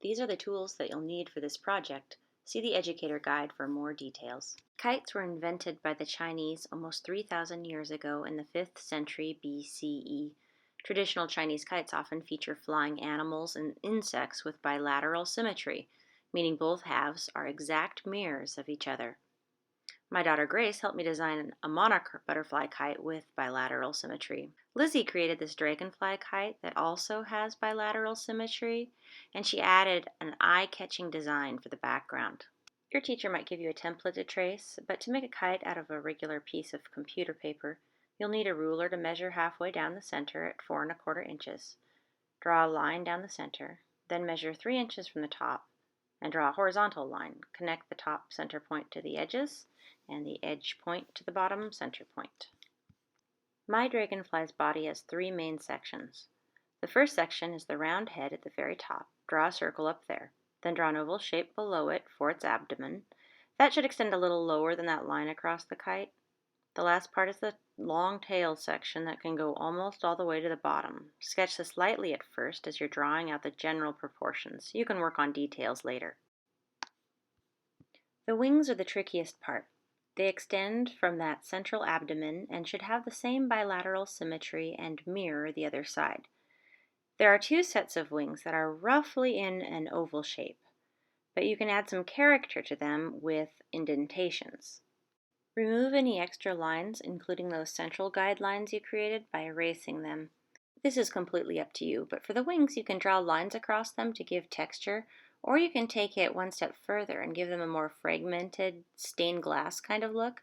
These are the tools that you'll need for this project. See the educator guide for more details. Kites were invented by the Chinese almost 3,000 years ago in the 5th century BCE. Traditional Chinese kites often feature flying animals and insects with bilateral symmetry, meaning both halves are exact mirrors of each other. My daughter Grace helped me design a Monarch butterfly kite with bilateral symmetry. Lizzie created this Dragonfly kite that also has bilateral symmetry, and she added an eye-catching design for the background. Your teacher might give you a template to trace, but to make a kite out of a regular piece of computer paper, you'll need a ruler to measure halfway down the center at 4¼ inches. Draw a line down the center, then measure 3 inches from the top, and draw a horizontal line. Connect the top center point to the edges, and the edge point to the bottom center point. My Dragonfly's body has 3 main sections. The first section is the round head at the very top. Draw a circle up there. Then draw an oval shape below it for its abdomen. That should extend a little lower than that line across the kite. The last part is the long tail section that can go almost all the way to the bottom. Sketch this lightly at first as you're drawing out the general proportions. You can work on details later. The wings are the trickiest part. They extend from that central abdomen and should have the same bilateral symmetry and mirror the other side. There are 2 sets of wings that are roughly in an oval shape, but you can add some character to them with indentations. Remove any extra lines, including those central guidelines you created, by erasing them. This is completely up to you, but for the wings you can draw lines across them to give texture, or you can take it one step further and give them a more fragmented, stained glass kind of look.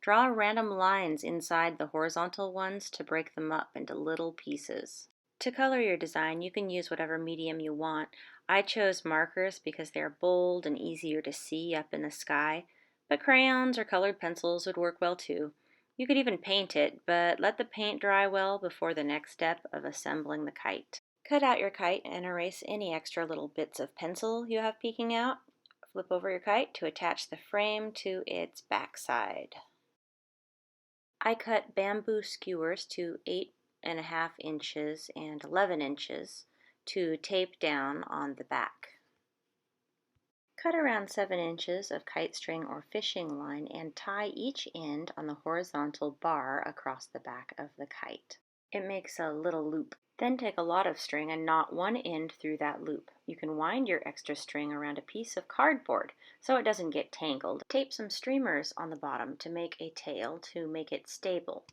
Draw random lines inside the horizontal ones to break them up into little pieces. To color your design, you can use whatever medium you want. I chose markers because they're bold and easier to see up in the sky, but crayons or colored pencils would work well too. You could even paint it, but let the paint dry well before the next step of assembling the kite. Cut out your kite and erase any extra little bits of pencil you have peeking out. Flip over your kite to attach the frame to its backside. I cut bamboo skewers to 8½ inches and 11 inches to tape down on the back. Cut around 7 inches of kite string or fishing line and tie each end on the horizontal bar across the back of the kite. It makes a little loop. Then take a lot of string and knot one end through that loop. You can wind your extra string around a piece of cardboard so it doesn't get tangled. Tape some streamers on the bottom to make a tail to make it stable.